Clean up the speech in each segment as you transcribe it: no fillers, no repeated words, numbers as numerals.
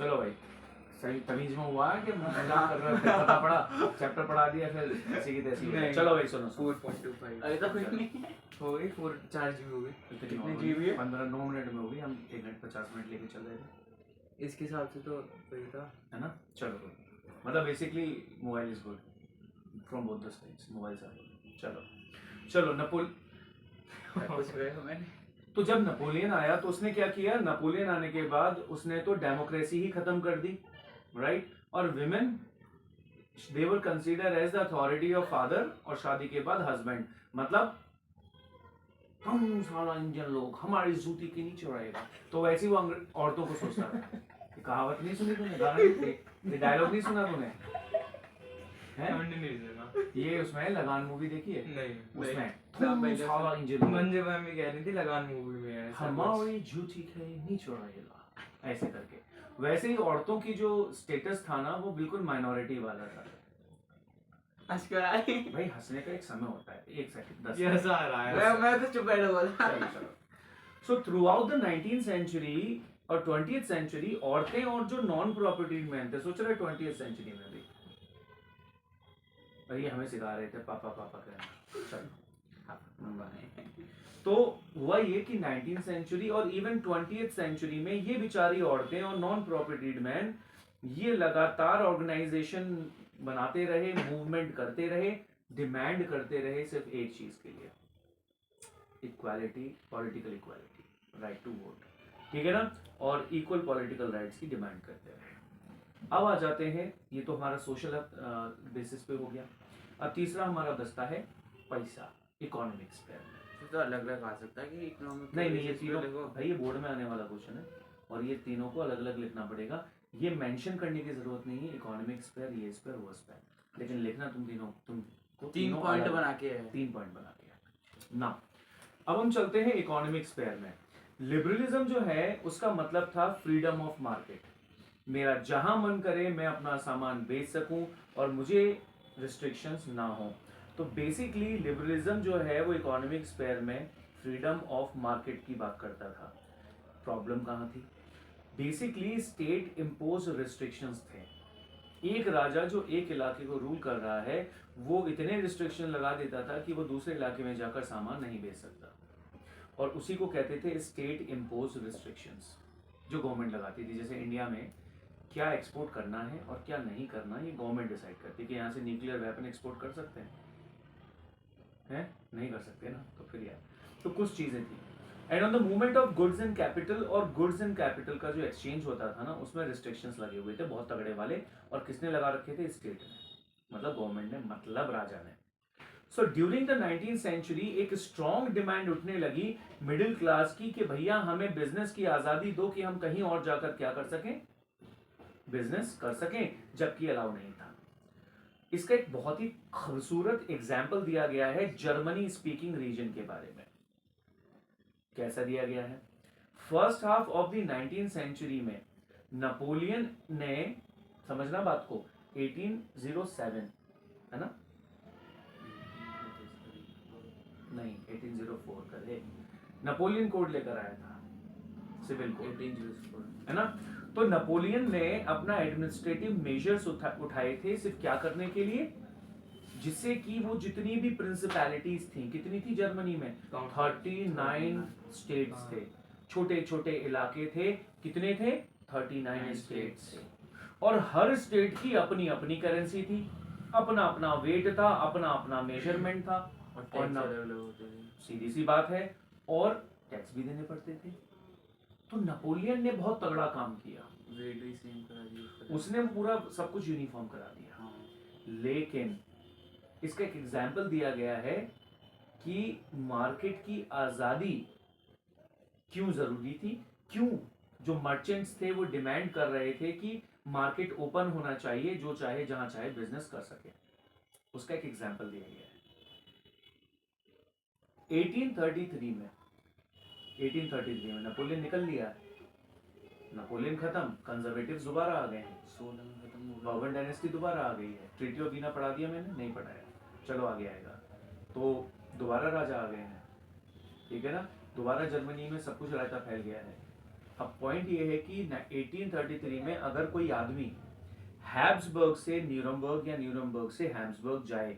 चलो भाई, सही तमीज में हुआ है कि मजाक कर रहे हो, फिर पता पड़ा चैप्टर पढ़ा दिया फिर ऐसी की तैसी। नहीं। चलो भाई सुनो 4.25 अरे तो कोई नहीं हो गई 4 GB हो गई। कितनी GB है? 15-9 मिनट में होगी, हम 1 घंटे 50 मिनट लेके चल रहे थे, इसके हिसाब से तो वही था। है ना। चलो मतलब basically mobile is good from both the sides, mobile से। चलो चलो कुछ गए हो मैंने। तो जब नेपोलियन आया तो उसने क्या किया, नेपोलियन आने के बाद उसने तो डेमोक्रेसी ही खत्म कर दी, राइट। और women they were consider as the authority of father, और शादी के बाद हस्बैंड, मतलब हम साला इंडियन लोग हमारी जूती के नीचे रहेगा। तो वैसे ही वो औरतों को सोचता था। ये कहावत नहीं सुनी तूने, गाना ये डायलॉग नहीं सुना तूने है? हमने नहीं सुना। ये उसमें लगान मूवी देखी है, नहीं उसमें ना, तुम पहले साला इंडियन लोग मंजे मैम भी कह रही थी लगान मूवी में है ऐसा कुछ। हमारी जूती के नीचे रहेगा, ऐसे करके। वैसे ही औरतों की जो स्टेटस था ना वो बिल्कुल माइनॉरिटी वाला था। भाई हंसने का एक समय होता है, 1 सेकंड 10 ये हंसा रहा है। मैं तो चुप बैठा हुआ था। चलो so throughout the 19th century और 20th सेंचुरी औरतें और जो नॉन प्रॉपर्टी मैन थे, सोच रहे 20th सेंचुरी में भी, और ये हमें सिखा रहे थे पापा पापा कहना। चलो तो हुआ ये कि 19th सेंचुरी और इवन 20th सेंचुरी में ये बेचारी औरतें और नॉन प्रॉपर्टीड मैन ये लगातार ऑर्गेनाइजेशन बनाते रहे, मूवमेंट करते रहे, डिमांड करते रहे सिर्फ एक चीज के लिए, equality, political equality, right to vote, ठीक है ना, और इक्वल पॉलिटिकल राइट्स की डिमांड करते रहे। अब आ जाते हैं, ये तो हमारा सोशल बेसिस पे हो गया। अब तीसरा हमारा बचता है पैसा, इकोनॉमिक स्फीयर में। तो अलग अलग आ सकता है कि इकोनॉमिक नहीं ये तीनों भाई ये बोर्ड में आने वाला क्वेश्चन है, और ये तीनों को अलग अलग लिखना पड़ेगा। ये मेंशन करने की जरूरत नहीं है, इकोनॉमिक स्फीयर, ये स्फीयर, वो स्फीयर, लेकिन लिखना तुमको 3 पॉइंट बना के है। 3 पॉइंट बना के ना। अब हम चलते हैं इकोनॉमिक स्फीयर में। लिबरलिज्म जो है उसका मतलब था फ्रीडम ऑफ मार्केट, मेरा जहां मन करे मैं अपना सामान बेच सकूं और मुझे रिस्ट्रिक्शंस ना हो। तो बेसिकली लिबरलिज्म जो है वो इकोनॉमिक स्फीयर में फ्रीडम ऑफ मार्केट की बात करता था। प्रॉब्लम कहाँ थी? बेसिकली स्टेट इम्पोज रिस्ट्रिक्शंस थे। एक राजा जो एक इलाके को रूल कर रहा है वो इतने रिस्ट्रिक्शन लगा देता था कि वो दूसरे इलाके में जाकर सामान नहीं बेच सकता, और उसी को कहते थे स्टेट इम्पोज रिस्ट्रिक्शंस, जो गवर्नमेंट लगाती थी। जैसे इंडिया में क्या एक्सपोर्ट करना है और क्या नहीं करना, ये गवर्नमेंट डिसाइड करती है कि यहाँ से न्यूक्लियर वेपन एक्सपोर्ट कर सकते हैं, नहीं कर सकते ना, तो फिर यार तो कुछ चीज़ें थी। And on the movement of goods and capital, और गुड्स एंड कैपिटल का जो एक्सचेंज होता था ना उसमें रिस्ट्रिक्शंस लगे हुए थे बहुत तगड़े वाले, और किसने लगा रखे थे? स्टेट ने, मतलब गवर्नमेंट ने, मतलब राजा ने। So during the 19th century एक स्ट्रॉन्ग डिमांड उठने लगी मिडिल क्लास की कि भैया हमें बिजनेस की आज़ादी दो कि हम कहीं और जाकर क्या कर सकें, बिजनेस कर सकें, जबकि अलाउ नहीं था। इसका एक बहुत ही खूबसूरत एग्जाम्पल दिया गया है जर्मनी स्पीकिंग रीजन के बारे में। कैसा दिया गया है? First half of the 19th century में नेपोलियन ने, समझना बात को, 1807 है ना, नहीं 1804 का है, नेपोलियन कोड लेकर आया था, सिविल कोड 1804 है ना। तो नेपोलियन ने अपना एडमिनिस्ट्रेटिव मेजर्स उठाए थे सिर्फ क्या करने के लिए, जिससे कि वो जितनी भी प्रिंसिपैलिटीज थी, कितनी थी जर्मनी में, 39 स्टेट्स थे, छोटे छोटे इलाके थे, कितने थे? 39 स्टेट्स, और हर स्टेट की अपनी अपनी करेंसी थी, अपना अपना वेट था, अपना अपना मेजरमेंट था, और और टैक्स ना अलग अलग होते थे। सीधी सी बात है, और टैक्स भी देने पड़ते थे। तो नेपोलियन ने बहुत तगड़ा काम किया, वेट भी सेम करा दिया उसने पूरा सब कुछ यूनिफॉर्म करा दिया। हाँ। लेकिन इसका एक एग्जाम्पल दिया गया है कि मार्केट की आजादी क्यों जरूरी थी, क्यों जो मर्चेंट्स थे वो डिमांड कर रहे थे कि मार्केट ओपन होना चाहिए, जो चाहे जहां चाहे बिजनेस कर सके। उसका एक एग्जाम्पल दिया गया है 1833 में। 1833 में नेपोलियन निकल लिया, नेपोलियन खत्म, कंजर्वेटिव्स दोबारा आ गए हैं, 16 में खत्म हो गया। बर्बन डायनेस्टी दोबारा आ गई है। ट्रीटी ऑफ वीना पढ़ा दिया मैंने? नहीं पढ़ाया, चलो आगे आएगा। तो दोबारा राजा आ गए हैं, ठीक है ना, दोबारा जर्मनी में सब कुछ रायता फैल गया है। अब पॉइंट ये है कि 1833 में अगर कोई आदमी हैब्सबर्ग से न्यूरमबर्ग या न्यूरमबर्ग से हैब्सबर्ग जाए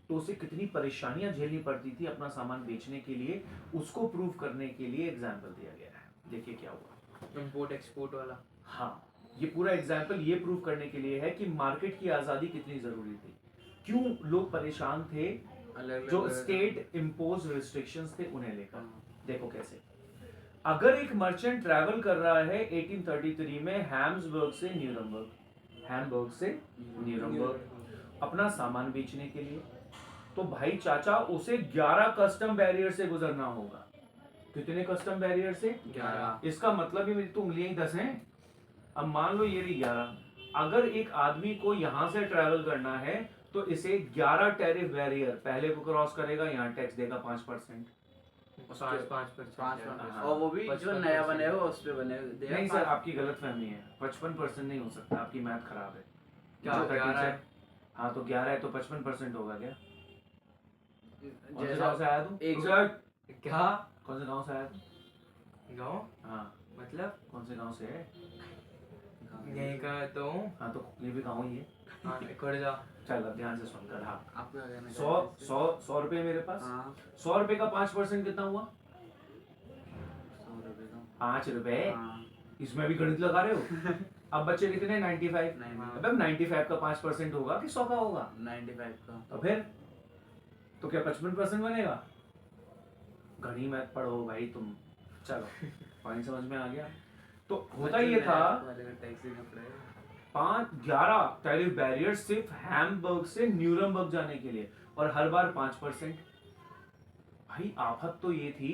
तो उसे कितनी परेशानियां झेलनी पड़ती थी अपना सामान बेचने के लिए, उसको प्रूव करने के लिए एग्जाम्पल दिया गया है। देखिए क्या हुआ। इम्पोर्ट एक्सपोर्ट वाला। हाँ, ये पूरा एग्जाम्पल ये प्रूव करने के लिए है कि मार्केट की आज़ादी कितनी ज़रूरी थी, क्यों लोग परेशान थे अलग जो स्टेट इम्पोज रिस्ट्रिक्शंस थे उन्हें लेकर। हाँ। देखो कैसे, अगर एक मर्चेंट ट्रैवल कर रहा है 1833 में हैम्सबर्ग से न्यूरमबर्ग, हैम्बर्ग से न्यूरमबर्ग अपना सामान बेचने के लिए, तो भाई चाचा उसे 11 कस्टम बैरियर से गुजरना होगा। कितने कस्टम बैरियर से? 11। इसका मतलब ही मेरी तो उंगलियां ही 10 हैं। अब मान लो ये रही 11। अगर एक आदमी को यहां से ट्रैवल करना है तो इसे 11 टैरिफ बैरियर पहले को क्रॉस करेगा, यहाँ टैक्स देगा 5%। 5% हाँ। और वो भी जो 55% नया बने हो उस पे बने देगा नहीं सर, आपकी गलत फहमी है, 55% नहीं हो सकता, आपकी मैथ खराब है। क्या जो 11 है? हाँ तो 11 है तो 55% होगा क्या? कौन से जैसा गाँव से आया तू? एक क्या कौन से गाँव से आया तू? गाँव हाँ, मतलब कौन से गाँव से है? यहीं का तो हूँ। हाँ तो ये भी गाँव ही है। हाँ, खड़ जा। चल अब ध्यान से सुनकर। हाँ, आपका कहना 100 रुपए मेरे पास। हाँ 100 रुपए का 5% कितना हुआ? 100 रुपए का 5 रुपए। हाँ इसमें भी गणित लगा रहे हो? अब बच्चे कितने? 95। अब 95 का 5% होगा कि 100 का होगा? 95 का तो फिर तो क्या 55% बनेगा? घड़ी मैथ पढ़ो भाई तुम। चलो पॉइंट समझ में आ गया। तो होता ये था टैक्स देना पड़ेगा 11 टैरिफ बैरियर सिर्फ हैम्बर्ग से न्यूरमबर्ग जाने के लिए, और हर बार 5%। भाई आफत तो ये थी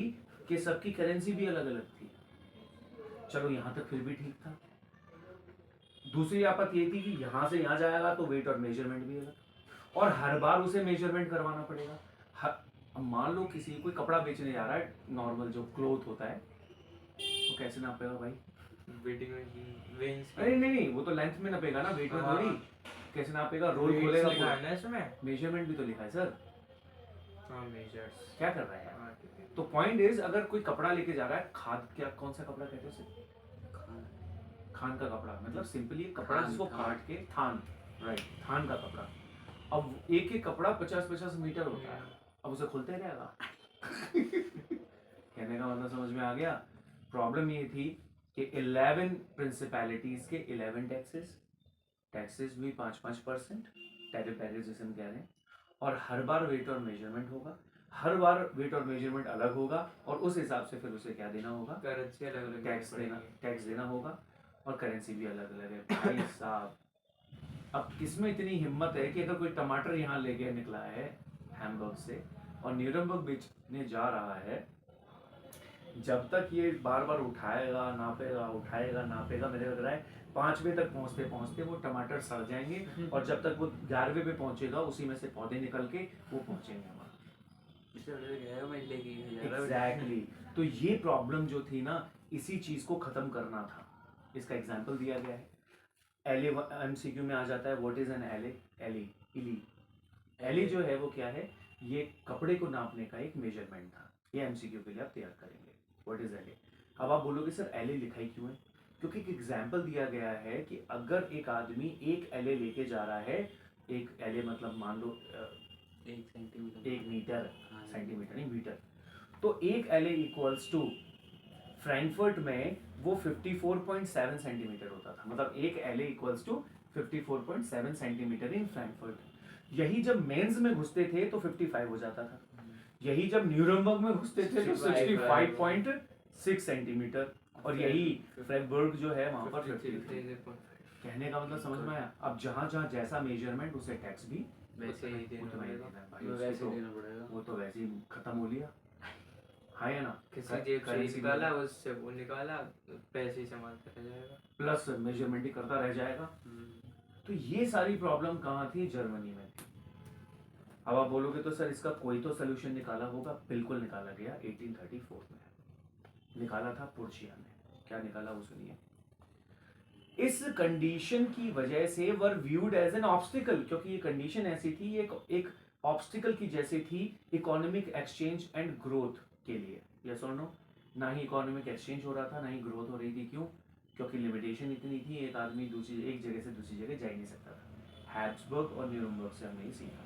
कि सबकी करेंसी भी अलग अलग थी। चलो यहां तक फिर भी ठीक था। दूसरी आफत ये थी कि यहां से यहां जाएगा तो वेट और मेजरमेंट भी अलग, और हर बार उसे मेजरमेंट करवाना पड़ेगा। अब मान लो किसी कोई कपड़ा बेचने जा रहा है, नॉर्मल जो क्लोथ होता है, तो कैसे नापेगा भाई? Waiting machine range. अरे नहीं, वो तो लेंथ में नापेगा ना, वेट में हाँ। थोड़ी। कैसे नापेगा? रोल Weights खोलेगा लिखा पूरा। है ना इसमें। मेजरमेंट भी तो लिखा है सर। हाँ मेजर्स। क्या कर रहा है यार? हाँ, ठीक है। तो पॉइंट इज, अगर कोई कपड़ा लेके जा रहा है, खाद, क्या कौन सा कपड़ा कहते हैं उसे? खान का कपड़ा, मतलब सिंपली कपड़ा थान, जिसको थान। काट के, थान, राइट, थान का कपड़ा। अब एक एक कपड़ा 50-50 मीटर होता है, अब उसे खोलते रहेगा। कहने का मतलब समझ में आ गया। प्रॉब्लम ये थी कि 11 प्रिंसिपैलिटीज के 11 टैक्सेस भी 5-5%, टैरिफ बैरियर जिसे हम कह रहे हैं, और हर बार वेट और मेजरमेंट होगा, हर बार वेट और मेजरमेंट अलग होगा, और उस हिसाब से फिर उसे क्या देना होगा? करेंसी अलग अलग टैक्स देना होगा, और करेंसी भी अलग अलग है। भाई साहब, अब किसमें इतनी हिम्मत है कि अगर कोई टमाटर यहाँ लेके निकला है हैम्बर्ग से और न्यूरमबर्ग बेचने जा रहा है, जब तक ये बार बार उठाएगा नापेगा, मेरे लग रहा है 5वें तक पहुंचते पहुंचते वो टमाटर सड़ जाएंगे, और जब तक वो 11वें पे पहुंचेगा उसी में से पौधे निकल के वो पहुंचेंगे हमारे। एग्जैक्टली। तो ये प्रॉब्लम जो थी ना, इसी चीज को खत्म करना था। इसका एग्जाम्पल दिया गया है, एले एमसीक्यू में आ जाता है। व्हाट इज एन एले? एले जो है वो क्या है? ये कपड़े को नापने का एक मेजरमेंट था। ये एमसीक्यू के लिए आप तैयार करेंगे। व्हाट इज एले? अब आप बोलोगे सर एले लिखा ही क्यों है? क्योंकि एक एग्जाम्पल दिया गया है कि अगर एक आदमी एक एले लेके जा रहा है, एक एले मतलब मान लो 1 सेंटीमीटर 1 मीटर, हाँ, सेंटीमीटर नहीं मीटर, तो एक एले इक्वल्स टू, फ्रैंकफर्ट में वो 54.7 सेंटीमीटर होता था, मतलब एक ell equals to 54.7 centimetre in Frankfurt. यही जब मेंस में घुसते थे तो 55 हो जाता था, यही जब न्यूरमबर्ग में घुसते थे तो 65.6 सेंटीमीटर, और यही फ्रैंकफर्ट जो है वहां पर 53। कहने का मतलब समझ में आया? अब जहां जहां जैसा मेजरमेंट उसे टैक्स भी वैसे ही देना उतना ही पड़ेगा। देना है भाई। वैसे उसको देना पड़ेगा वो तो वैसे ही खत्म हो लिया, हाँ या ना? किसी जेब से Currency निकाला, उससे वो निकाला, पैसे संभाल कर जाएगा। प्लस मेजरमेंट ही करता रह जाएगा। तो ये सारी प्रॉब्लम कहाँ थी? जर्मनी में थी। अब आप बोलोगे तो सर इसका कोई तो सोल्यूशन निकाला होगा। बिल्कुल निकाला गया 1834 में, निकाला था पुर्चिया ने। क्या निकाला वो सुनिए। इस कंडीशन की वजह से वर व्यूड एज एन ऑब्स्टिकल, क्योंकि ये कंडीशन ऐसी थी, एक ऑब्स्टिकल की जैसे थी इकोनॉमिक एक्सचेंज एंड ग्रोथ के लिए। यस और नो? ना ही इकोनॉमिक एक्सचेंज हो रहा था, ना ही ग्रोथ हो रही थी। क्यों? क्योंकि लिमिटेशन इतनी थी, एक आदमी दूसरी एक जगह से दूसरी जगह जा ही नहीं सकता था। हैब्सबर्ग और न्यूरमबर्ग से हमने ये सीखा।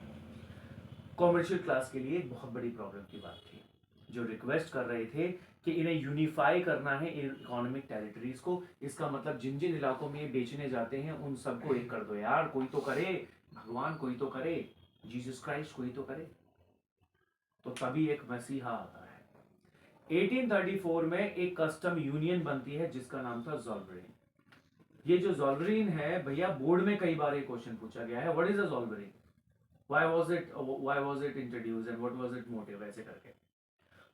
कॉमर्शियल क्लास के लिए एक बहुत बड़ी प्रॉब्लम की बात थी, जो रिक्वेस्ट कर रहे थे कि इन्हें यूनिफाई करना है इकोनॉमिक टेरिटरीज को। इसका मतलब जिन जिन इलाकों में ये बेचने जाते हैं उन सबको एक कर दो यार, कोई तो करे, भगवान कोई तो करे, जीसस क्राइस्ट कोई तो करे। तो तभी एक मसीहा आता है। 1834 में एक कस्टम यूनियन बनती है जिसका नाम था ज़ोल्वेरिन। ये जो ज़ोल्वेरिन है भैया, बोर्ड में कई बार ये क्वेश्चन पूछा गया है, what is a Zollverein, why was it introduced and what was its motive, ऐसे करके।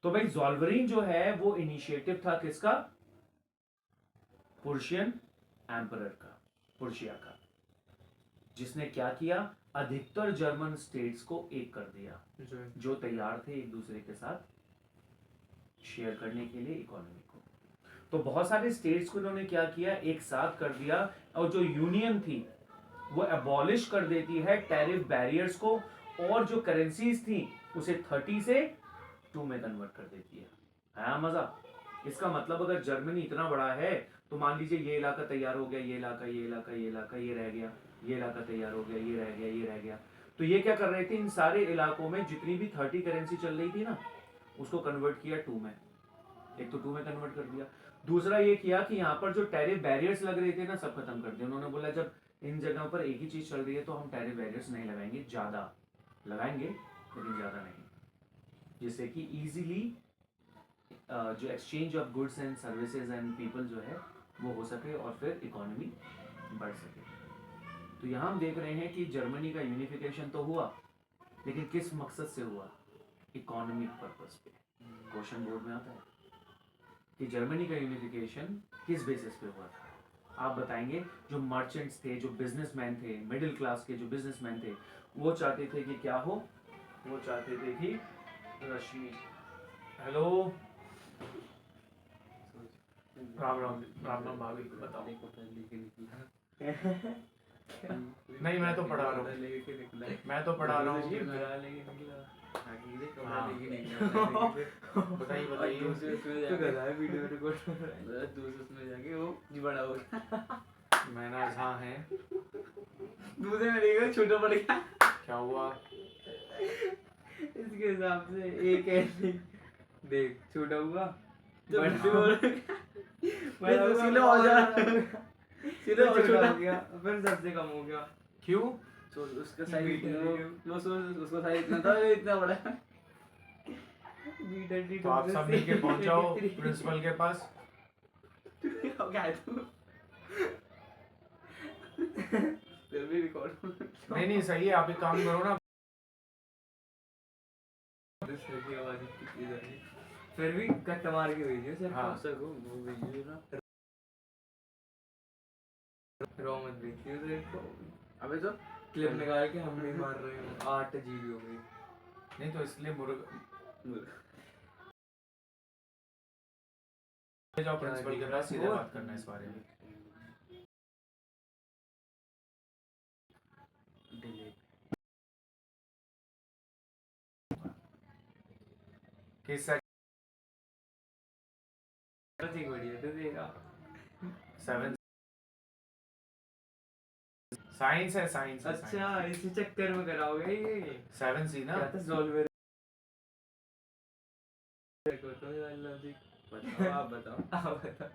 तो भाई ज़ोल्वेरिन जो है वो इनिशिएटिव था किसका? पर्शियन एम्परर का, पर्शिया का, जिसने क्या किया? अधिकतर जर्मन स्टेट्स को एक कर दिया, जो तैयार थे एक दूसरे के साथ शेयर करने के लिए इकोनॉमी को। तो बहुत सारे स्टेट्स को इन्होंने क्या किया? एक साथ कर दिया। और जो यूनियन थी वो अबॉलिश कर देती है टैरिफ बैरियर्स को, और जो करेंसीज थी उसे 30 से 2 में कन्वर्ट कर देती है। आया मजा? इसका मतलब अगर जर्मनी इतना बड़ा है तो मान लीजिए ये इलाका तैयार हो गया, ये इलाका, ये इलाका, ये इलाका, ये रह गया, ये इलाका तैयार हो गया, ये रह गया, ये रह गया। तो ये क्या कर रहे थे? इन सारे इलाकों में जितनी भी 30 करेंसी चल रही थी ना, उसको कन्वर्ट किया 2 में। एक तो 2 में कन्वर्ट कर दिया, दूसरा ये किया कि यहाँ पर जो टैरिफ बैरियर्स लग रहे थे ना, सब खत्म कर दिए। उन्होंने बोला जब इन जगहों पर एक ही चीज चल रही है तो हम टैरिफ बैरियर्स नहीं लगाएंगे, ज्यादा लगाएंगे लेकिन ज्यादा नहीं, जिससे कि इजीली जो exchange of goods and services and people जो है वो हो सके और फिर इकोनॉमी बढ़ सके। तो यहाँ हम देख रहे हैं कि जर्मनी का यूनिफिकेशन तो हुआ, लेकिन किस मकसद से हुआ? इकोनॉमिक पर्पस पे। क्वेश्चन बोर्ड में आता है कि जर्मनी का यूनिफिकेशन किस बेसिस पे हुआ था? आप बताएंगे। जो मर्चेंट्स थे, जो बिजनेसमैन थे, मिडिल क्लास के जो बिजनेसमैन थे, वो चाहते थे कि क्या हो? वो चाहते थे कि रश्मि, हेलो, राम राम, राम राम भाभी, बताओ। नहीं, मैं तो पढ़ा रहा हूँ, मैं तो पढ़ा रहा हूँ। बताइए बताइए। मैंने हाँ है, दूसरे में देखो छोटा पड़ गया। क्या हुआ? इसके हिसाब से एक है, देख छोटा हुआ तो बड़ा हुआ, सिलो हो जा सिलो छोटा हो गया, फिर सबसे कम हो गया। क्यों? तो उसका साइज उसका साइज इतना था, ये इतना बड़ा है। तो आप सब मिलके पहुंच जाओ प्रिंसिपल के पास। क्या है तू? फिर भी रिकॉर्ड नहीं नहीं, सही है, आप एक काम करो ना, फिर भी कट मार के भेजियो सर। हाँ। सको वो वीडियो ना रो मत भेजियो सर को। अबे तो क्लिप निकाल के हम नहीं मार रहे हैं, 8 जीबी हो गई। नहीं तो इसलिए जाओ प्रिंसिपल के पास, सीधे बात करना है इस बारे में। किस ठीक बढ़िया तो देगा। 7 साइंस है, साइंस है। अच्छा इसी चक्कर में कराओगे ये? 7C ना? क्या था सॉल्वर? तो लॉजिक बताओ, आप बताओ। आप बता,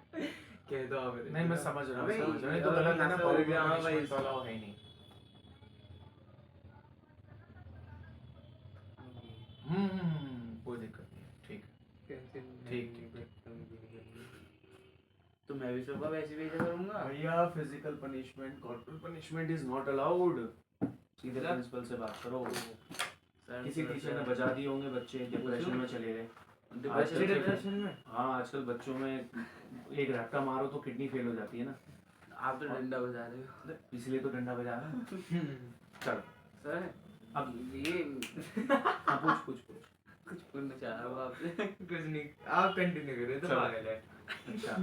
कह दो आप। नहीं मैं समझ रहा हूँ, अबे, समझ रहा हूँ। नहीं तो गलत है ना, हाँ पॉलिटिकल भाई, पनिशमेंट वाला वो है ही नहीं। कोई दिक्कत नहीं, ठीक ठीक, तो मैं भी सबका वैसे भेजा करूंगा। भैया physical punishment, corporal punishment is not allowed. सीधे प्रिंसिपल से बात करो। किसी टीचर ने बजा दिए होंगे बच्चे, डिप्रेशन में चले गए। डिप्रेशन में? हाँ, आजकल बच्चों में एक रट्टा मारो तो किडनी फेल हो जाती है ना। आप तो डंडा बजा रहे हो। इसलिए तो डंडा बजा रहा है। चल सर अब ये हाँ, पूछ। कुछ पूछना चाह रहा हूँ आपसे। कुछ नहीं, आप कंटिन्यू करो तो चलो। पागल है। अच्छा,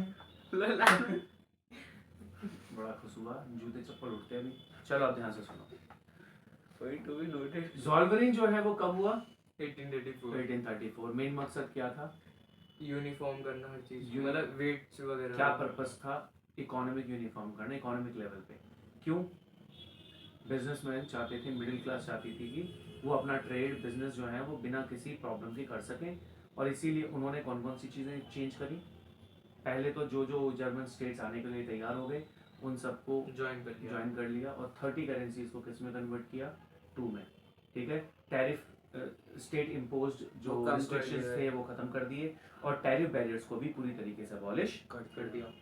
बड़ा खुश हुआ, जूते चप्पल उठते अभी। चलो अब ध्यान से सुनो। Point to be noted. Zollverein जो है वो कब हुआ? 1834। 1834। मेन मकसद क्या था? यूनिफॉर्म करना हर चीज, यूनि- मतलब वेट्स वगैरह। क्या पर्पस था? इकोनॉमिक यूनिफॉर्म करना, इकोनॉमिक लेवल पे। क्यों? बिजनेसमैन चाहते थे, मिडिल क्लास चाहती थी कि वो अपना ट्रेड बिजनेस जो है वो बिना किसी प्रॉब्लम के कर सकें, और इसीलिए उन्होंने कौन कौन सी चीज़ें चेंज करी? पहले तो जो जो जर्मन स्टेट्स आने के लिए तैयार हो गए उन सबको ज्वाइन कर लिया, और 30 करेंसीज को किस में कन्वर्ट किया? 2 में। ठीक है। टैरिफ स्टेट इम्पोज्ड जो वो कम कर रिस्ट्रिक्शंस दिए। थे वो खत्म कर दिए, और टैरिफ बैरियर्स को भी पूरी तरीके से अबॉलिश कर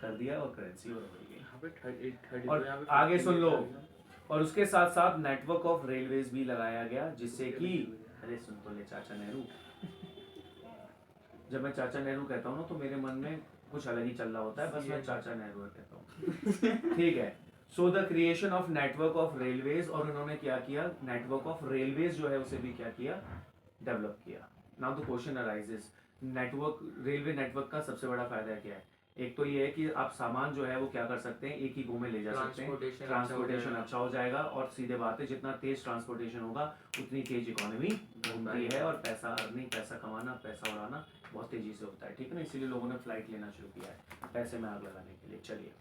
कर दिया, और करेंसी और बढ़ गई। यहाँ पे 30 और यहाँ पे आगे 50 सुन लो। कर दिया। और उसके साथ साथ नेटवर्क ऑफ रेलवेज भी लगाया गया, जिससे कि, अरे सुन तो ले चाचा नेहरू, जब मैं चाचा नेहरू कहता हूँ ना तो मेरे मन में कुछ अलग ही चल रहा होता है, बस मैं चाचा नेहरू कहता हूँ। ठीक है। So the creation of network of railways, और उन्होंने क्या किया? नेटवर्क ऑफ रेलवेज जो है उसे भी क्या किया? डेवलप किया। Now the question arises, network, railway network का सबसे बड़ा फायदा क्या है? एक तो ये है कि आप सामान जो है वो क्या कर सकते हैं, एक ही गो में ले जा सकते हैं, ट्रांसपोर्टेशन अच्छा हो जाएगा, और सीधे बात है जितना तेज ट्रांसपोर्टेशन होगा उतनी तेज इकोनॉमी घूमती है, और पैसा अर्निंग, पैसा कमाना, पैसा उड़ाना बहुत तेजी से होता है। ठीक है ना, इसीलिए लोगों ने फ्लाइट लेना शुरू किया है पैसे में आग लगाने के लिए। चलिए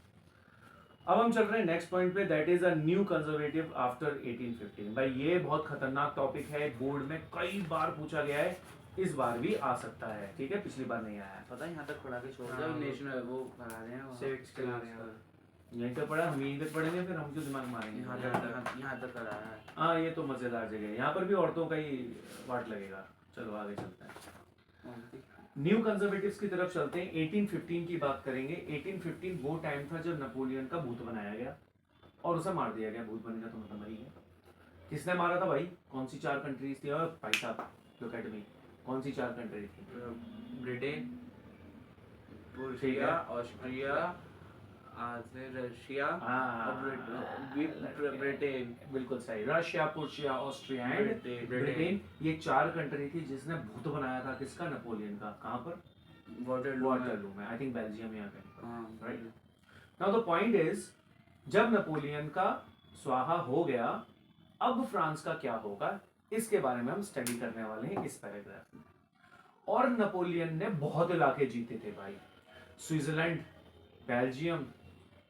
अब हम चल रहे हैं नेक्स्ट पॉइंट पे, that is a new conservative after 1815। भाई ये बहुत खतरनाक टॉपिक है, बोर्ड में कई बार पूछा गया है, इस बार भी आ सकता है। ठीक है, पिछली बार नहीं आया है। पता है यहाँ तक पढ़ा के छोड़ हाँ, दिया, वो- नेशनल वो करा रहे हैं वहाँ। Civics करा रहे हैं। यहीं तक पढ़ा, हम यहीं तक पढ़ेंगे, फिर हम क्यों दिमाग मारेंगे? यहाँ तक करा रहा है। हाँ ये तो मजेदार जगह है, यहाँ पर भी औरतों का ही वाट लगेगा। चलो आगे चलते हैं, न्यू कंजर्वेटिव्स की तरफ चलते हैं। 1815 की बात करेंगे। 1815 वो टाइम था जब नेपोलियन का भूत बनाया गया और उसे मार दिया गया। भूत बनेगा तो मतलब मरी गया। किसने मारा था भाई? कौन सी 4 कंट्रीज थी? और भाई साहब लुक एट मी, कौन सी 4 कंट्री थी? ब्रिटेन, पुर्शिया, ऑस्ट्रिया, आधे रशिया हाँ, और ब्रिटेन। बिल्कुल सही। Russia, Prussia, Austria and Britain, ये 4 कंट्री थी जिसने भूत बनाया था किसका? नेपोलियन का। कहाँ पर? वाटरलू में, आई थिंक बेल्जियम या कहीं, right. Now the point is, जब नेपोलियन का स्वाहा हो गया, अब फ्रांस का क्या होगा, इसके बारे में हम स्टडी करने वाले हैं इस पैराग्राफ में। और नेपोलियन ने बहुत इलाके जीते थे भाई, स्विट्जरलैंड, बेल्जियम,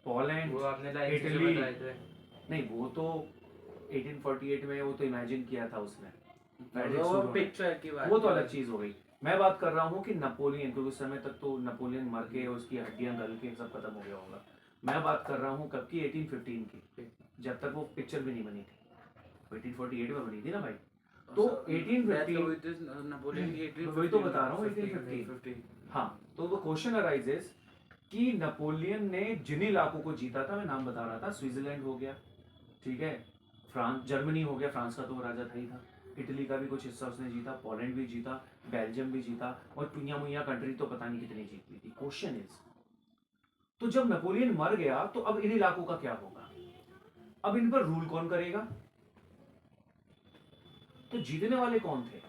पोलैंड, वो आपने लाइन से इटली। बताए थे। नहीं वो तो 1848 में वो तो इमेजिन किया था उसने, वो पिक्चर की बात, वो तो अलग चीज हो गई। मैं बात कर रहा हूँ कि नेपोलियन, क्योंकि उस समय तक तो नेपोलियन मर के उसकी हड्डियां गल के सब खत्म हो गया होगा। मैं बात कर रहा हूँ कब की? 1815 की, जब तक वो पिक्चर भी नहीं बनी थी। 1848 में बनी थी ना भाई। तो 1815 नेपोलियन की वही तो बता रहा हूँ, 1815। हाँ, तो वो क्वेश्चन अराइजेस कि नेपोलियन ने जिन इलाकों को जीता था, मैं नाम बता रहा था, स्विट्जरलैंड हो गया, ठीक है, फ्रांस, जर्मनी हो गया, फ्रांस का तो वो राजा था ही था, इटली का भी कुछ हिस्सा उसने जीता, पोलैंड भी जीता, बेल्जियम भी जीता, और टुइया मुइया कंट्री तो पता नहीं कितनी जीत ली थी। क्वेश्चन इज, तो जब नेपोलियन मर गया तो अब इन इलाकों का क्या होगा? अब इन पर रूल कौन करेगा? तो जीतने वाले कौन थे?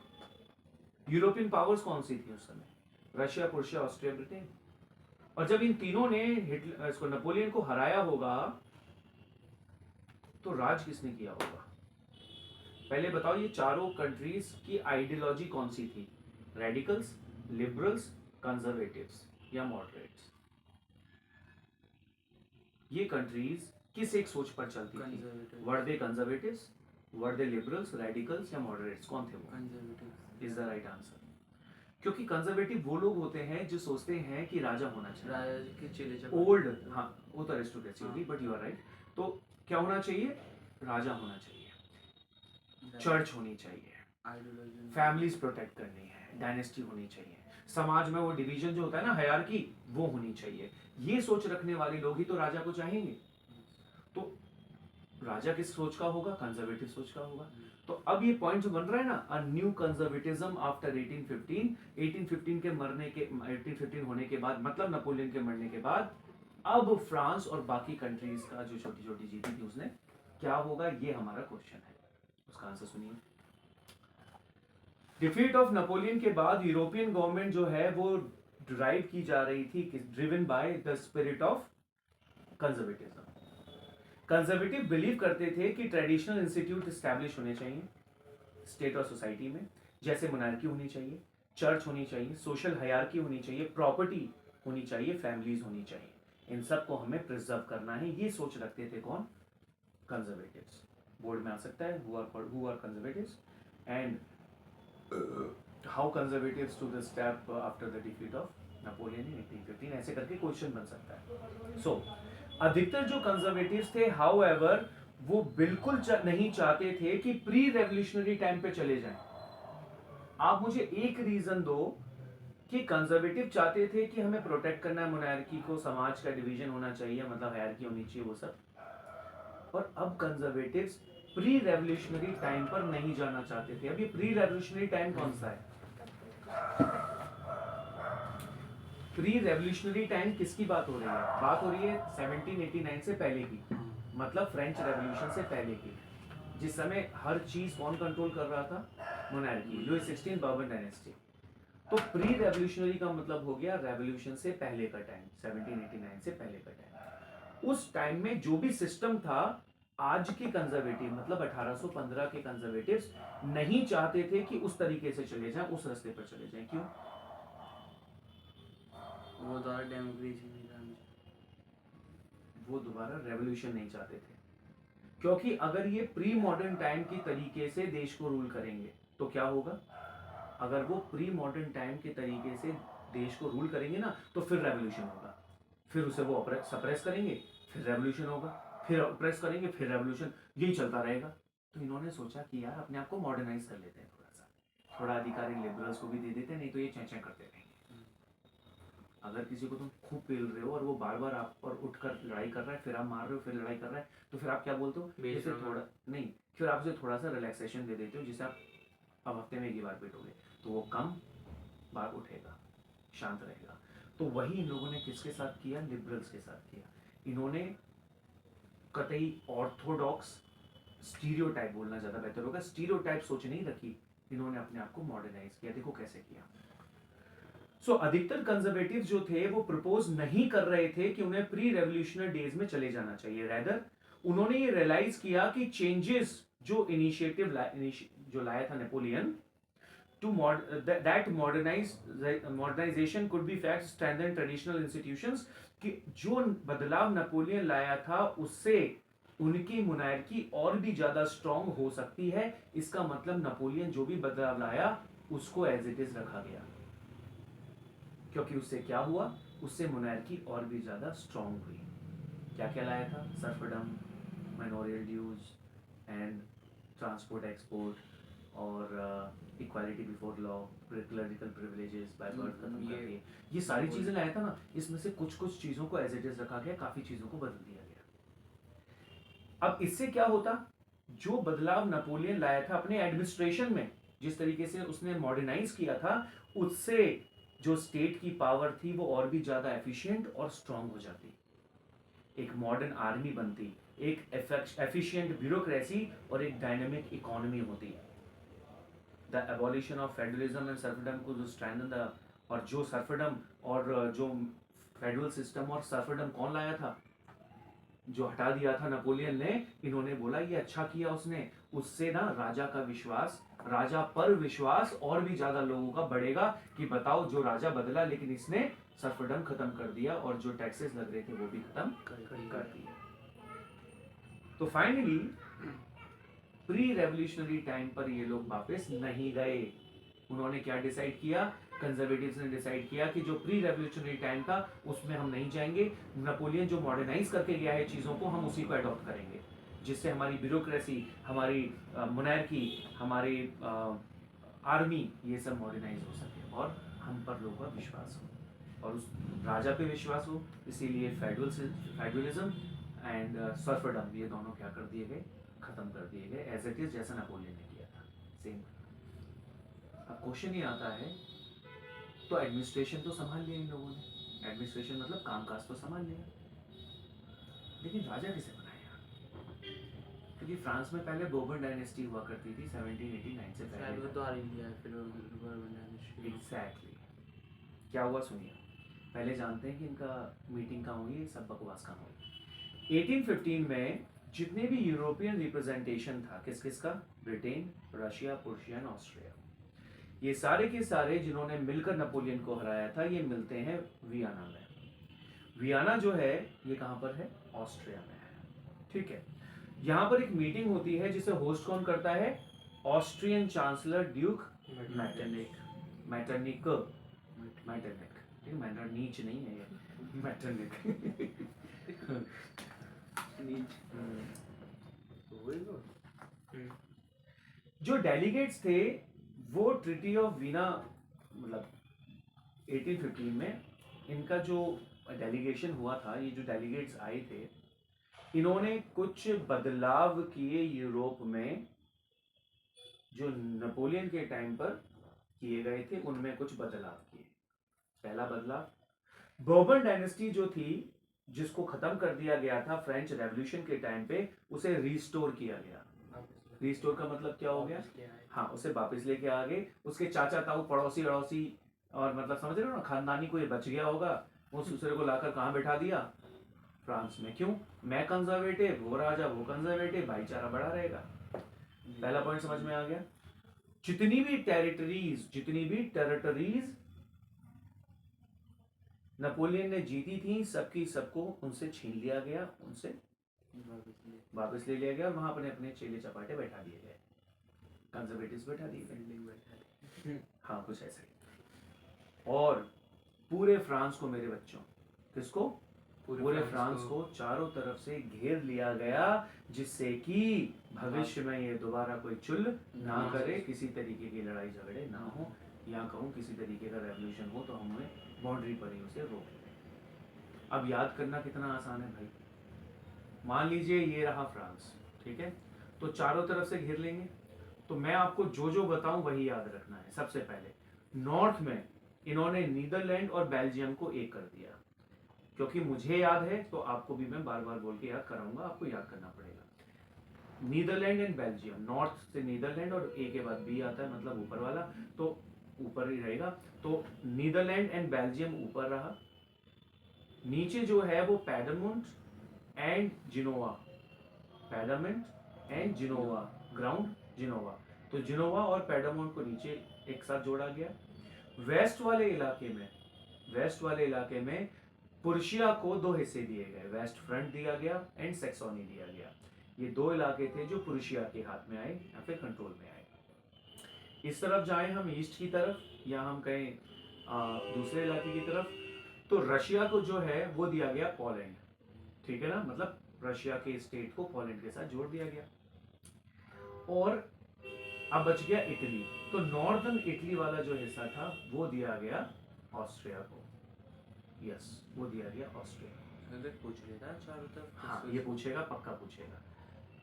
यूरोपियन पावर्स कौन सी थी उस समय? Russia, Prussia, Austria, Britain. और जब इन तीनों ने इसको नेपोलियन को हराया होगा तो राज किसने किया होगा? पहले बताओ, ये चारों कंट्रीज की आइडियोलॉजी कौन सी थी? रेडिकल्स, लिबरल्स, कंजर्वेटिव्स या मॉडरेट्स? ये कंट्रीज किस एक सोच पर चलती थी? वर दे कंजर्वेटिव्स, वर दे लिबरल्स, रेडिकल्स या मॉडरेट्स? कौन थे वो? Conservative is the right answer. क्योंकि कंजर्वेटिव वो लोग होते हैं जो सोचते हैं कि राजा होना चाहिए, राजा की चिले ओल्ड, हाँ वो तो अरिस्टोक्रेसी होगी, बट यू आर राइट। तो क्या होना चाहिए? राजा होना चाहिए, चर्च होनी चाहिए, आइडियोलॉजी, फैमिलीज प्रोटेक्ट करनी है, डायनेस्टी होनी चाहिए, समाज में वो डिवीजन जो होता है ना, हायरार्की, वो होनी चाहिए। ये सोच रखने वाले लोग ही तो राजा को चाहेंगे। तो राजा किस सोच का होगा? कंजर्वेटिव सोच का होगा। तो अब ये पॉइंट जो बन रहा है ना, अ न्यू कंजर्वेटिज्म आफ्टर 1815, 1815 के मरने के, 1815 होने के बाद, मतलब नेपोलियन के मरने के बाद, अब फ्रांस और बाकी कंट्रीज का जो छोटी छोटी जीती थी उसने क्या होगा, ये हमारा क्वेश्चन है। उसका आंसर सुनिए। डिफीट ऑफ नेपोलियन के बाद यूरोपियन गवर्नमेंट जो है वो ड्राइव की जा रही थी, driven by the spirit of conservatism. Conservative believe करते थे कि ट्रेडिशनल इंस्टीट्यूट एस्टैब्लिश होने चाहिए स्टेट और सोसाइटी में, जैसे मोनार्की होनी चाहिए, चर्च होनी चाहिए, सोशल हायरार्की होनी चाहिए, प्रॉपर्टी होनी चाहिए, फैमिलीज होनी चाहिए, इन सब को हमें प्रिजर्व करना है। ये सोच रखते थे कौन? कंजर्वेटिव्स। बोर्ड में आ सकता है who are conservatives and how conservatives to the step after the defeat of Napoleon in 1815, ऐसे करके क्वेश्चन बन सकता है। सो अधिकतर जो कंजर्वेटिव्स थे, हाउएवर, वो बिल्कुल नहीं चाहते थे कि प्री रेवोल्यूशनरी टाइम पे चले जाएं। आप मुझे एक रीजन दो कि कंजर्वेटिव चाहते थे कि हमें प्रोटेक्ट करना है मोनार्की को, समाज का डिवीजन होना चाहिए, मतलब हायरार्की होनी चाहिए, वो सब। और अब कंजर्वेटिव्स प्री रेवोल्यूशनरी टाइम पर नहीं जाना चाहते थे। अब ये प्री रेवोल्यूशनरी टाइम कौन सा है? प्री रेवोल्यूशनरी टाइम किसकी बात हो रही है? बात हो रही है 1789 से पहले की, मतलब फ्रेंच रेवोल्यूशन से पहले की, जिस समय हर चीज कौन कंट्रोल कर रहा था? Monarchy, Louis 16 bourbon dynasty. तो प्री रेवोल्यूशनरी का मतलब हो गया रेवोल्यूशन से पहले का टाइम, 1789 से पहले का टाइम। उस टाइम में जो भी सिस्टम था, आज के कंजर्वेटिव मतलब 1815 के कंजर्वेटिव्स नहीं चाहते थे कि उस तरीके से चले जाएं, उस रास्ते पर चले जाएं। क्यों? वो ज़्यादा डेमोक्रेसी नहीं था, वो दोबारा रेवोल्यूशन नहीं चाहते थे, क्योंकि अगर ये प्री मॉडर्न टाइम के तरीके से देश को रूल करेंगे तो क्या होगा? अगर वो प्री मॉडर्न टाइम के तरीके से देश को रूल करेंगे ना, तो फिर रेवोल्यूशन होगा, फिर उसे वो सप्रेस करेंगे, फिर रेवोल्यूशन होगा, फिर ऑप्रेस करेंगे, फिर रेवोल्यूशन, यही चलता रहेगा। तो इन्होंने सोचा कि यार अपने आप को मॉडर्नाइज कर लेते हैं, थोड़ा अधिकार इन लिबरल्स को भी दे देते हैं, नहीं तो ये चेंचें करते रहेंगे। अगर किसी को तुम खूब पेल रहे हो और वो बार बार आप पर उठकर लड़ाई कर रहा है, फिर आप मार रहे हो, फिर लड़ाई कर रहा है, तो फिर आप क्या बोलते हो? जैसे थोड़ा नहीं, फिर आप उसे थोड़ा सा रिलैक्सेशन दे देते हो, जिसे आप अब हफ्ते में एक ही बार पीटोगे, तो वो कम बार उठेगा, शांत रहेगा। तो वही इन लोगों ने किसके साथ किया? लिबरल्स के साथ किया। इन्होंने कतई ऑर्थोडॉक्स स्टीरियोटाइप, बोलना ज़्यादा बेहतर होगा, स्टीरियोटाइप सोच नहीं रखी, इन्होंने अपने आप को मॉडर्नाइज किया। देखो कैसे किया। सो अधिकतर कंजर्वेटिव जो थे वो प्रपोज नहीं कर रहे थे कि उन्हें प्री रेवोल्यूशनरी डेज में चले जाना चाहिए, रैदर उन्होंने ये रियलाइज किया कि चेंजेस जो इनिशिएटिव जो लाया था Napoleon to that modernisation could be fact strengthen traditional institutions, कि जो बदलाव नेपोलियन लाया था उससे उनकी मोनार्की और भी ज्यादा स्ट्रांग हो सकती है। इसका मतलब नेपोलियन जो भी बदलाव लाया उसको एज इट इज रखा गया, क्योंकि उससे क्या हुआ? उससे मोनार्की और भी ज़्यादा स्ट्रॉन्ग हुई। क्या क्या लाया था? Serfdom, manorial dues and transport export, और equality before law, clerical privileges, by birth खत्म कर दिए, ये सारी चीज़ें लाया था ना। इसमें से कुछ कुछ चीज़ों को एज इट इज रखा गया, काफ़ी चीज़ों को बदल दिया गया। अब इससे क्या होता? जो बदलाव नेपोलियन लाया था अपने एडमिनिस्ट्रेशन में, जिस तरीके से उसने मॉडर्नाइज किया था, उससे जो स्टेट की पावर थी वो और भी ज्यादा एफिशिएंट और स्ट्रांग हो जाती, एक मॉडर्न आर्मी बनती, एक एफिशिएंट ब्यूरोक्रेसी और एक डायनामिक इकोनॉमी होती। The abolition of federalism and serfdom को जो स्ट्रेंथन द, और जो सर्फडम और जो फेडरल सिस्टम और सर्फडम कौन लाया था? जो हटा दिया था नेपोलियन ने। इन्होंने बोला ये अच्छा किया उसने, उससे ना राजा का विश्वास, राजा पर विश्वास और भी ज्यादा लोगों का बढ़ेगा कि बताओ जो राजा बदला लेकिन इसने सर्फडम खत्म कर दिया और जो टैक्सेस लग रहे थे वो भी खत्म कर दिए। तो फाइनली प्री रेवोल्यूशनरी टाइम पर ये लोग वापस नहीं गए। उन्होंने क्या डिसाइड किया? कंजर्वेटिव्स ने डिसाइड किया कि जो प्री रेवोल्यूशनरी टाइम था उसमें हम नहीं जाएंगे, नेपोलियन जो मॉडर्नाइज करके गया है चीज़ों को, हम उसी को अडॉप्ट करेंगे, जिससे हमारी ब्यूरोक्रेसी, हमारी मोनार्की, हमारी आर्मी, ये सब मॉडर्नाइज हो सके और हम पर लोगों का विश्वास हो और उस राजा पे विश्वास हो। इसीलिए फेडरलिज्म एंड सर्फडम, ये दोनों क्या कर दिए गए? खत्म कर दिए गए, एज इट इज, जैसा नेपोलियन ने किया था, सेम। अब क्वेश्चन ये आता है, तो एडमिनिस्ट्रेशन तो संभाल लिया इन लोगों ने, एडमिनिस्ट्रेशन मतलब कामकाज तो संभाल लिया, लेकिन राजा किसे बनाया? क्योंकि फ्रांस में पहले बोर्बन डायनेस्टी हुआ करती थी 1789 से पहले। तो आ रही है फिर बर्बन डायनेस्टी। एग्जैक्टली। क्या हुआ सुनिए, पहले जानते हैं कि इनका मीटिंग कहाँ हुई, सब बकवास कहाँ हुई। 1815 में जितने भी यूरोपियन रिप्रेजेंटेशन था, किस किस का? ब्रिटेन, रशिया, पर्शिया, ऑस्ट्रिया, ये सारे के सारे जिन्होंने मिलकर नेपोलियन को हराया था ये मिलते हैं वियना में। वियना जो है ये कहाँ पर है? ऑस्ट्रिया में है। ठीक है, यहाँ पर एक मीटिंग होती है जिसे होस्ट कौन करता है? Austrian chancellor Duke Metternich. Metternich Metternich, ठीक है, मैटरनिच नहीं है ये, मैटरनिक। नीच वही तो। जो डेलीगेट्स थे वो ट्रिटी ऑफ वीना मतलब 1815 में इनका जो डेलीगेशन हुआ था, ये जो डेलीगेट्स आए थे इन्होंने कुछ बदलाव किए यूरोप में, जो नेपोलियन के टाइम पर किए गए थे उनमें कुछ बदलाव किए। पहला बदलाव, बर्बन डायनेस्टी जो थी जिसको खत्म कर दिया गया था फ्रेंच रेवोल्यूशन के टाइम पे, उसे रिस्टोर किया गया। रिस्टोर का मतलब क्या हो गया? हाँ, उसे वापस लेके आ गए। उसके चाचा ताऊ पड़ोसी अड़ोसी और मतलब समझ रहे हो ना, खानदानी को ये बच गया होगा, उस दूसरे को लाकर कहाँ बैठा दिया? फ्रांस में। क्यों? मैं कंजर्वेटिव, वो राजा, वो कंजर्वेटिव, भाईचारा बड़ा रहेगा। पहला पॉइंट समझ में आ गया। जितनी भी टेरिटरीज नेपोलियन ने जीती थी सबकी सबको उनसे छीन लिया गया, उनसे वापस ले लिया गया और वहां अपने अपने चेले चपाटे बैठा दिए गए, कंजर्वेटिव्स बैठा दिए गए। हाँ, कुछ ऐसा ही। और पूरे फ्रांस को मेरे बच्चों, किसको? पूरे फ्रांस को चारों तरफ से घेर लिया गया, जिससे कि भविष्य में ये दोबारा कोई चुल ना करे, किसी तरीके की लड़ाई झगड़े ना हो, या कहूँ किसी तरीके का रेवोल्यूशन हो तो हम उन्हें बाउंड्री पर ही उसे रोक लें। अब याद करना कितना आसान है भाई। मान लीजिए ये रहा फ्रांस, ठीक है, तो चारों तरफ से घेर लेंगे, तो मैं आपको जो जो बताऊं वही याद रखना है। सबसे पहले नॉर्थ में इन्होंने नीदरलैंड और बेल्जियम को एक कर दिया, क्योंकि मुझे याद है तो आपको भी मैं बार बार बोल के याद कराऊंगा, आपको याद करना पड़ेगा। नीदरलैंड एंड बेल्जियम, नॉर्थ से नीदरलैंड और ए के बाद बी आता है, मतलब ऊपर वाला, तो ऊपर ही रहेगा। तो नीदरलैंड एंड बेल्जियम ऊपर रहा, नीचे जो है वो Piedmont and Genoa, Piedmont and Genoa, ground Genoa, तो जिनोवा और पैडरमोंट को नीचे एक साथ जोड़ा गया। वेस्ट वाले इलाके में पुर्शिया को दो हिस्से दिए गए, वेस्ट फ्रंट दिया गया एंड सैक्सोनी दिया गया। ये दो इलाके थे जो पुर्शिया के हाथ में आए या फिर कंट्रोल में आए। इस तरफ जाएं हम ईस्ट की तरफ, या हम कहें दूसरे इलाके की तरफ, तो रशिया को जो है वो दिया गया पोलैंड, ठीक है ना, मतलब रशिया के स्टेट को पोलैंड के साथ जोड़ दिया गया। और अब बच गया इटली, तो नॉर्दर्न इटली वाला जो हिस्सा था वो दिया गया ऑस्ट्रिया को। यस, वो दिया गया ऑस्ट्रिया। पूछ लेता चारों तरफ। हाँ, ये पूछेगा, पक्का पूछेगा,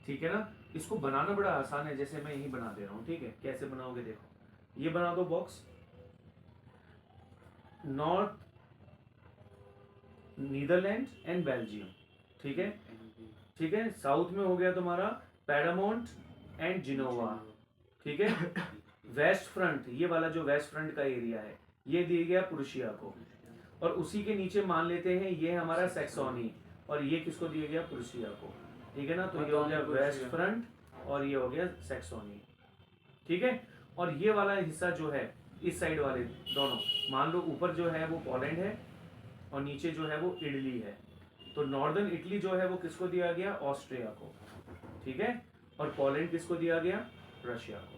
ठीक है ना। इसको बनाना बड़ा आसान है, जैसे मैं यही बना दे रहा हूँ, ठीक है। कैसे बनाओगे देखो, ये बना दो box, north Netherland and Belgium, ठीक है, ठीक है। साउथ में हो गया तुम्हारा पैरामाउंट एंड जिनोवा, ठीक है। वेस्ट फ्रंट, ये वाला जो वेस्ट फ्रंट का एरिया है ये दिया गया प्रुशिया को, और उसी के नीचे मान लेते हैं ये हमारा सैक्सोनी, और ये किसको दिया गया? प्रुशिया को, ठीक है ना। तो ये हो गया वेस्ट फ्रंट और ये हो गया सैक्सोनी, ठीक है। और ये वाला हिस्सा जो है इस साइड वाले दोनों, मान लो ऊपर जो है वो पोलैंड है और नीचे जो है वो इटली है, तो नॉर्दर्न इटली जो है वो किसको दिया गया? ऑस्ट्रिया को, ठीक है। और पोलैंड किसको दिया गया? रशिया को।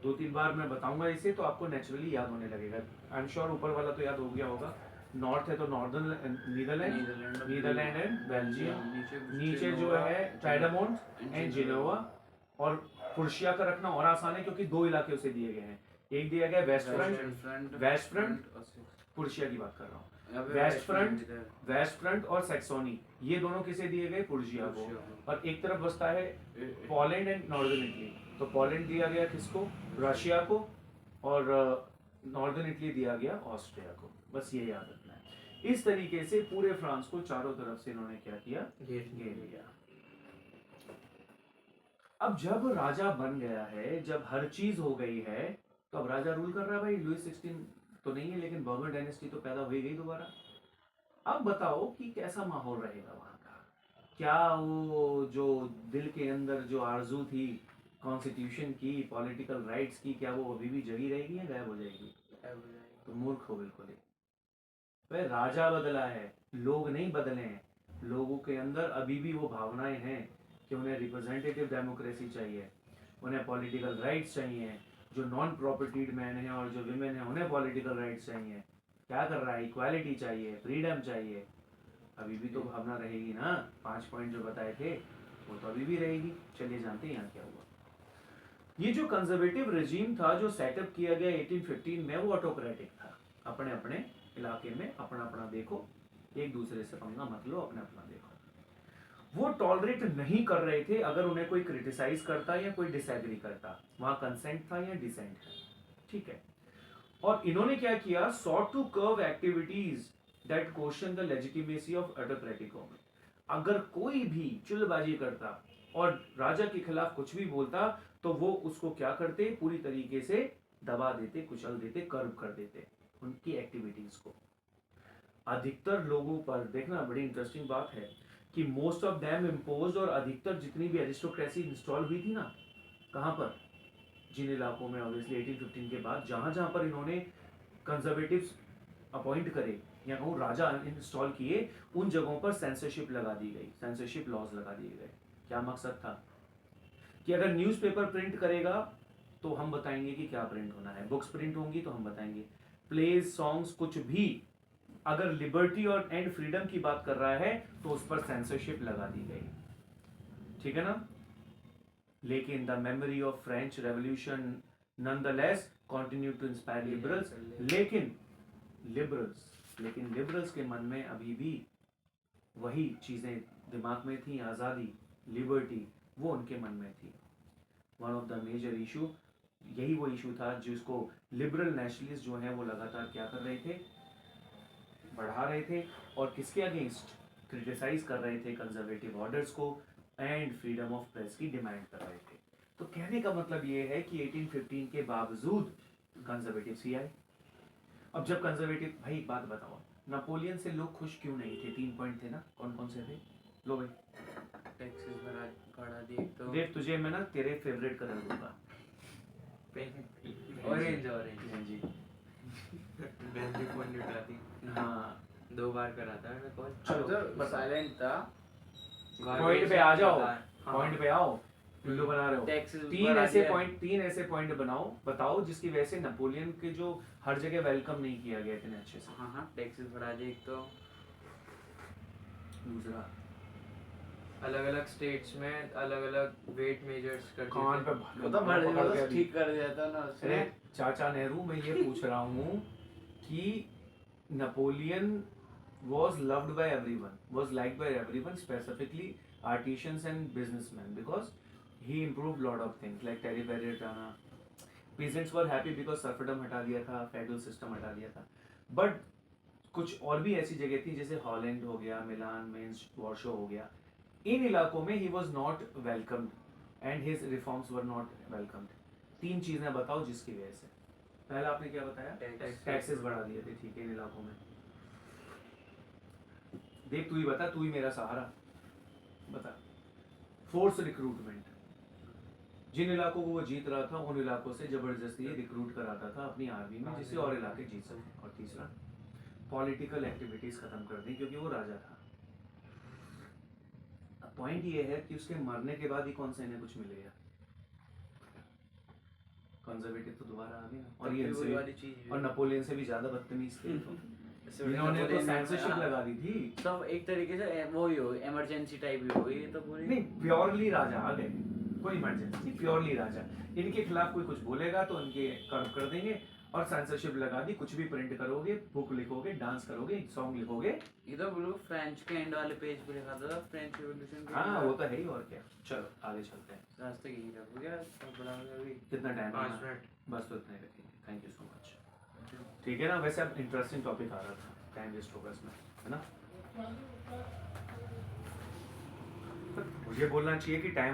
2-3 बार मैं बताऊंगा इसे तो आपको नेचुरली याद होने लगेगा। आई एम श्योर ऊपर वाला तो याद हो गया होगा। नॉर्थ है तो नॉर्दर्न नीदरलैंड एंड बेल्जियम, नीचे जो है पैडरमोंट एंड जिनोवा, और प्रुशिया का रखना और आसान है क्योंकि दो इलाके उसे दिए गए हैं। एक दिया गया वेस्ट फ्रंट, प्रुशिया की बात कर रहा हूँ, वेस्ट फ्रंट और सैक्सोनी, ये दोनों किसे दिए गए? प्रुशिया को। और एक तरफ बसता है पोलैंड एंड नॉर्दर्न इटली, तो पोलैंड दिया गया किसको? रशिया को, और नॉर्दर्न इटली दिया गया ऑस्ट्रिया को। बस ये याद रखना है। इस तरीके से पूरे फ्रांस को चारों तरफ से इन्होंने क्या किया? घेर लिया। अब जब राजा बन गया है, जब हर चीज हो गई है, तो अब राजा रूल कर रहा है भाई। लुईस 16 तो नहीं है, लेकिन बर्बन डायनेस्टी तो पैदा हो ही गई दोबारा। अब बताओ कि कैसा माहौल रहेगा वहां का? क्या वो जो दिल के अंदर जो आरजू थी कॉन्स्टिट्यूशन की, पॉलिटिकल राइट्स की, क्या वो अभी भी जगी रहेगी या गायब हो जाएगी? तो मूर्ख हो बिल्कुल ही। वह राजा बदला है, लोग नहीं बदले हैं। लोगों के अंदर अभी भी वो भावनाएं हैं कि उन्हें रिप्रेजेंटेटिव डेमोक्रेसी चाहिए, उन्हें पॉलिटिकल राइट्स चाहिए। जो नॉन प्रॉपर्टीड मैन है और जो विमेन है उन्हें पॉलिटिकल राइट्स चाहिए। क्या कर रहा है? इक्वालिटी चाहिए, फ्रीडम चाहिए। अभी भी तो भावना रहेगी ना। 5 पॉइंट जो बताए थे वो तो अभी भी रहेगी। चलिए जानते हैं यहाँ क्या हुआ। ये जो कंजर्वेटिव रिजीम था जो सेटअप किया गया 1815 में, वो ऑटोक्रेटिक था। अपने अपने इलाके में अपना अपना देखो, एक दूसरे से पंगा मत लो, अपना अपना देखो। वो टॉलरेट नहीं कर रहे थे अगर उन्हें कोई क्रिटिसाइज करता या कोई डिसएग्री करता। वहां कंसेंट था या डिसेंट है, ठीक है। और इन्होंने क्या किया? Sought to curb activities that question the legitimacy of autocratic government. अगर कोई भी चुलबाजी करता और राजा के खिलाफ कुछ भी बोलता तो वो उसको क्या करते? पूरी तरीके से दबा देते, कुचल देते, कर्व कर देते उनकी एक्टिविटीज को। अधिकतर लोगों पर देखना, बड़ी इंटरेस्टिंग बात है कि मोस्ट ऑफ देम इम्पोज्ड, और अधिकतर जितनी भी एरिस्टोक्रेसी इंस्टॉल हुई थी ना, कहां पर? जिन इलाकों में ऑब्वियसली 1815 के बाद जहां जहां पर इन्होंने कंजर्वेटिव्स अपॉइंट करे या कहूँ राजा इंस्टॉल किए, उन जगहों पर सेंसरशिप लगा दी गई, सेंसरशिप लॉज लगा दिए गए। क्या मकसद था? कि अगर न्यूज़पेपर प्रिंट करेगा तो हम बताएंगे कि क्या प्रिंट होना है, बुक्स प्रिंट होंगी तो हम बताएंगे, प्लेज, सॉन्ग्स, कुछ भी अगर लिबर्टी और एंड फ्रीडम की बात कर रहा है तो उस पर सेंसरशिप लगा दी गई, ठीक है ना। लेकिन the memory of French revolution nonetheless continue to inspire liberals. लेकिन लिबरल्स के मन में अभी भी वही चीजें दिमाग में थी, आज़ादी, लिबर्टी, वो उनके मन में थी। One of the major issue, यही वो इशू था जिसको लिबरल नेशनलिस्ट जो है वो लगातार क्या कर रहे थे? बढ़ा रहे थे। और किसके अगेंस्ट? क्रिटिसाइज कर रहे थे कंजर्वेटिव ऑर्डर्स को एंड फ्रीडम ऑफ प्रेस की डिमांड कर रहे थे। तो कहने का मतलब ये है कि 1815 के बावजूद कंजर्वेटिव्स ही आए। अब जब कंजर्वेटिव, भाई एक बात बताओ, नेपोलियन से लोग खुश क्यों नहीं थे? 3 पॉइंट थे ना, कौन कौन से थे? लो भाई। टैक्सेस बढ़ा दिए तो देख तुझे मैं ना तेरे फेवरेट कलर दूंगा, ऑरेंज हाँ जी। वैल्यू पॉइंट उठाती। हाँ 2 बार करा था मैं कॉल। चलो तो साइलेंट था। पॉइंट पे आ जाओ, हाँ। पॉइंट पे आओ। उल्लू बना रहे हो। टैक्सेस तीन ऐसे पॉइंट बताओ जिसकी वजह से नेपोलियन के जो हर जगह वेलकम नहीं किया गया इतने अच्छे से। हाँ टैक्सेस बढ़ा दिए। एक तो दूसरा, अलग अलग स्टेट्स में अलग अलग वेट मेजर्स कर कान पे वो तो बढ़ पकड़ के जाता, अभी। ठीक कर दिया था ना उसने। अरे चाचा नेहरू, मैं ये पूछ रहा हूँ कि Napoleon was loved by everyone, was liked by everyone, specifically artisans and businessmen, because he improved lot of things like टेरिफेरिटाना। peasants were happy because serfdom हटा दिया था, फेडरल सिस्टम हटा दिया था। बट कुछ और भी ऐसी जगह थी जैसे हॉलैंड हो गया, मिलान, मेंस, वॉर्शो हो गया, इन इलाकों में ही was not welcomed and his reforms were not welcomed। 3 चीजें बताओ जिसकी वजह से। पहला आपने क्या बताया? टैक्सेस बढ़ा दिए थे, ठीक है, इन इलाकों में। देख तू ही बता, तू ही मेरा सहारा बता। फोर्स रिक्रूटमेंट, जिन इलाकों को वो जीत रहा था उन इलाकों से जबरदस्ती रिक्रूट कराता था अपनी आर्मी में, जिससे और इलाके जीत सके। और तीसरा, पॉलिटिकल एक्टिविटीज खत्म कर दी क्योंकि वो राजा था। पॉइंट ये है कि उसके मरने के बाद ही कौन सा इन्हें कुछ मिल गया? कंजर्वेटिव तो दोबारा आ गया, और ये इनसे भी, और नेपोलियन से भी ज्यादा बदतमीज थे। इन्होंने तो सेंसरशिप लगा दी थी। सब एक तरीके से वो ही हो, इमरजेंसी टाइप ही हो गई तो पूरी। नहीं, प्योरली राजा आ गए, कोई इमरजेंसी, प्योरली राजा। इनके खिलाफ कोई कुछ बोलेगा तो इनके कर्व कर देंगे, और सेंसरशिप लगा दी। कुछ भी प्रिंट करोगे, बुक लिखोगे, डांस करोगे, सॉन्ग लिखोगे। ये तो ब्लू फ्रेंच के एंड वाले पेज पे लिखा था फ्रेंच रिवॉल्यूशन। हाँ वो तो है ही, और क्या। चलो आगे चलते हैं। रास्ते यही था, हो गया सब बड़ा हो गया अभी। कितना टाइम? 5 मिनट। बस तो इतना ही रखेंगे। Thank you so much. ठीक है ना। वैसे अब इंटरेस्टिंग टॉपिक आ रहा था, टाइम वेस्ट होगा इसमें, है ना। मुझे बोलना चाहिए कि टाइम